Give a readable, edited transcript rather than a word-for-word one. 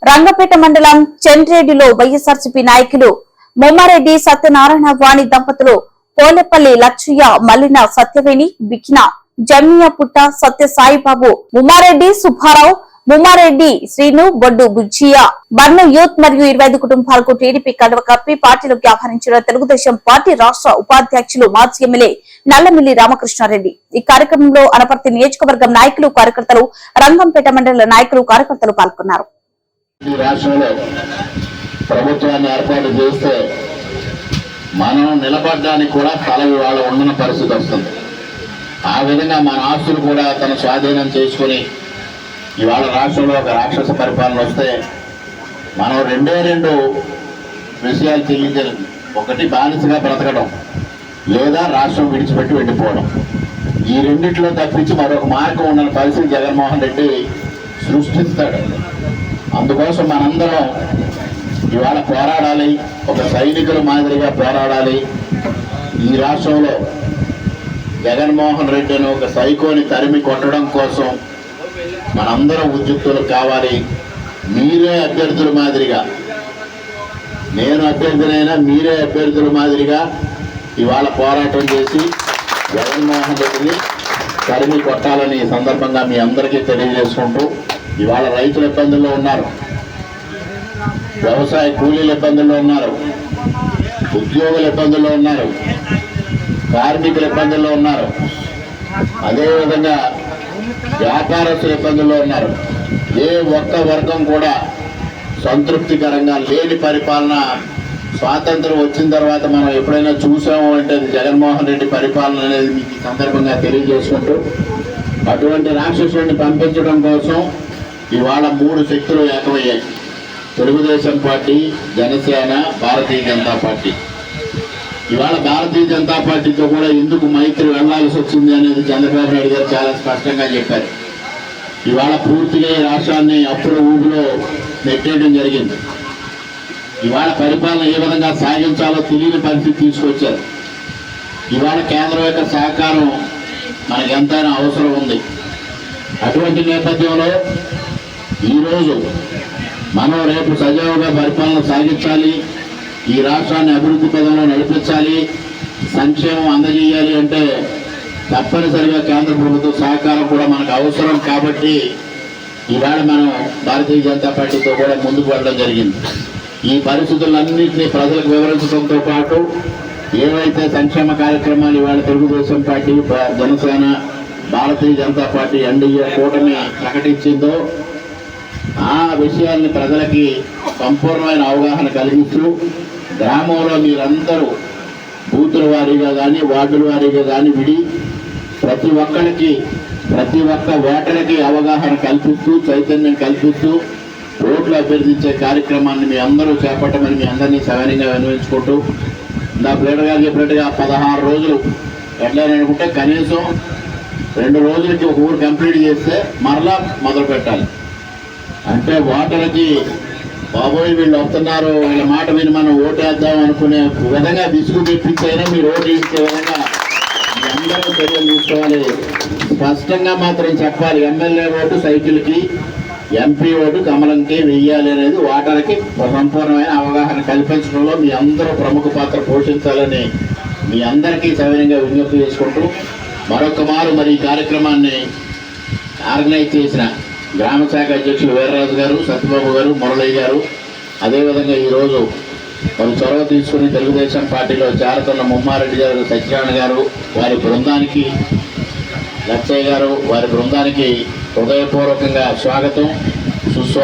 రంగపేట మండలం చెన్రెడ్డిలో వైఎస్ఆర్సీపీ నాయకులు మొమ్మారెడ్డి సత్యనారాయణ వాణి దంపతులు పోలేపల్లి లచ్చయ్య మల్లిన సత్యవేణి బికిన జమ్మియా పుట్ట సత్య సాయిబాబు ముమ్మారెడ్డి సుబ్బారావు ముమ్మారెడ్డి శ్రీను బొడ్డు బుజ్జియా బర్ను యూత్ మరియు 25 కుటుంబాలకు టీడీపీ కండువ కప్పి పార్టీలోకి ఆహ్వానించిన తెలుగుదేశం పార్టీ రాష్ట్ర ఉపాధ్యక్షులు మాజీ ఎమ్మెల్యే నల్లమిల్లి రామకృష్ణారెడ్డి. ఈ కార్యక్రమంలో అనపర్తి నియోజకవర్గం నాయకులు కార్యకర్తలు, రంగంపేట మండల నాయకులు కార్యకర్తలు పాల్గొన్నారు. ప్రభుత్వాన్ని ఏర్పాటు చేస్తే మనం నిలబడడానికి కూడా స్థలం ఇవాళ ఉన్న పరిస్థితి వస్తుంది. ఆ విధంగా మన ఆస్తులు కూడా తన స్వాధీనం చేసుకుని ఇవాళ రాష్ట్రంలో ఒక రాక్షస పరిపాలన వస్తే మనం రెండు విషయాలు చెల్లించాలి. ఒకటి బానిసగా బ్రతకడం, లేదా రాష్ట్రం విడిచిపెట్టి వెళ్ళిపోవడం. ఈ రెండిట్లో తప్పించి మరొక మార్గం ఉన్న పరిస్థితి జగన్మోహన్ రెడ్డి సృష్టిస్తాడు. అందుకోసం మనందరం ఇవాళ పోరాడాలి, ఒక సైనికుల మాదిరిగా పోరాడాలి. ఈ రాష్ట్రంలో జగన్మోహన్ రెడ్డిని ఒక సైకోని తరిమి కొట్టడం కోసం మనందరం ఉద్యుక్తులు కావాలి. మీరే అభ్యర్థుల మాదిరిగా, నేను అభ్యర్థినైనా మీరే అభ్యర్థుల మాదిరిగా ఇవాళ పోరాటం చేసి జగన్మోహన్ రెడ్డిని తరిమి కొట్టాలని ఈ సందర్భంగా మీ అందరికీ తెలియజేసుకుంటూ, ఇవాళ రైతుల ఇబ్బందుల్లో ఉన్నారు, వ్యవసాయ కూలీల ఇబ్బందుల్లో ఉన్నారు, ఉద్యోగుల ఇబ్బందుల్లో ఉన్నారు, కార్మికుల ఇబ్బందుల్లో ఉన్నారు, అదేవిధంగా వ్యాపారస్తుల ఇబ్బందుల్లో ఉన్నారు. ఏ ఒక్క వర్గం కూడా సంతృప్తికరంగా లేని పరిపాలన స్వాతంత్రం వచ్చిన తర్వాత మనం ఎప్పుడైనా చూసాము అంటే అది జగన్మోహన్ రెడ్డి పరిపాలన అనేది మీకు ఈ సందర్భంగా తెలియజేసుకుంటూ, అటువంటి రాక్షసుడిని పంపించడం కోసం ఇవాళ 3 శక్తులు ఏకమయ్యాయి. Telugu Desam party, Janasena, Bharatiya Janata party. ఇవాళ భారతీయ జనతా పార్టీతో కూడా ఎందుకు మైత్రి వెళ్లాల్సి వచ్చింది అనేది చంద్రబాబు నాయుడు గారు చాలా స్పష్టంగా చెప్పారు. ఇవాళ పూర్తిగా ఈ రాష్ట్రాన్ని అప్పుల ఊపిలో నెట్టేయడం జరిగింది. ఇవాళ పరిపాలన ఏ విధంగా సాగించాలో తెలియని పరిస్థితి తీసుకొచ్చారు. ఇవాళ కేంద్రం యొక్క సహకారం మనకు ఎంతైనా అవసరం ఉంది. అటువంటి నేపథ్యంలో ఈరోజు మనం రేపు సజావుగా పరిపాలన సాగించాలి, ఈ రాష్ట్రాన్ని అభివృద్ధి పదంలో నడిపించాలి, సంక్షేమం అందజేయాలి అంటే తప్పనిసరిగా కేంద్ర ప్రభుత్వ సహకారం కూడా మనకు అవసరం. కాబట్టి ఈవేళ మనం భారతీయ జనతా పార్టీతో కూడా ముందుకు వెళ్ళడం జరిగింది. ఈ పరిస్థితులన్నింటినీ ప్రజలకు వివరించడంతో పాటు ఏవైతే సంక్షేమ కార్యక్రమాలు ఇవాళ Telugu Desam party, Janasena, Bharatiya Janata party NDA కూటమి ప్రకటించిందో ఆ విషయాల్ని ప్రజలకి సంపూర్ణమైన అవగాహన కలిగిస్తూ గ్రామంలో మీరందరూ బూతుల వారీగా కానీ వార్డుల వారీగా కానీ విడి ప్రతి ఒక్క ఓటర్కి అవగాహన కల్పిస్తూ, చైతన్యం కల్పిస్తూ ఓట్లు అభ్యర్థించే కార్యక్రమాన్ని మీ అందరూ చేపట్టమని మీ అందరినీ సవినయంగా విన్నవించుకుంటూ, నా ప్లేటర్ గారు చెప్పినట్టుగా 16 రోజులు ఎట్లయినా అనుకుంటే కనీసం 2 రోజులకి ఒక ఊరు కంప్లీట్ చేస్తే మరలా మొదలు పెట్టాలి. అంటే ఓటర్కి బాబోయ్ వీళ్ళు వస్తున్నారు, వీళ్ళ మాట విని మనం ఓటేద్దాం అనుకునే విధంగా విసుగు తెప్పించైనా మీరు ఓటు ఇచ్చే విధంగా మీ అందరూ చర్యలు తీసుకోవాలి. స్పష్టంగా మాత్రం చెప్పాలి, ఎమ్మెల్యే ఓటు సైకిల్కి, ఎంపీ ఓటు కమలంకి వెయ్యాలి అనేది ఓటర్కి సంపూర్ణమైన అవగాహన కల్పించడంలో మీ అందరూ ప్రముఖ పాత్ర పోషించాలని మీ అందరికీ సవినయంగా విజ్ఞప్తి చేసుకుంటూ, మరొక మారు మరి ఈ కార్యక్రమాన్ని ఆర్గనైజ్ చేసిన గ్రామ శాఖ అధ్యక్షులు వీర్రాజు గారు, సత్యబాబు గారు, మురళయ్య గారు, అదేవిధంగా ఈరోజు వారు చొరవ తీసుకుని తెలుగుదేశం పార్టీలో చేరుతున్న మొమ్మారెడ్డి గారు, సత్యనారాయణ గారు, వారి బృందానికి, లచ్చయ్య గారు, వారి బృందానికి హృదయపూర్వకంగా స్వాగతం, సుస్వాగతం.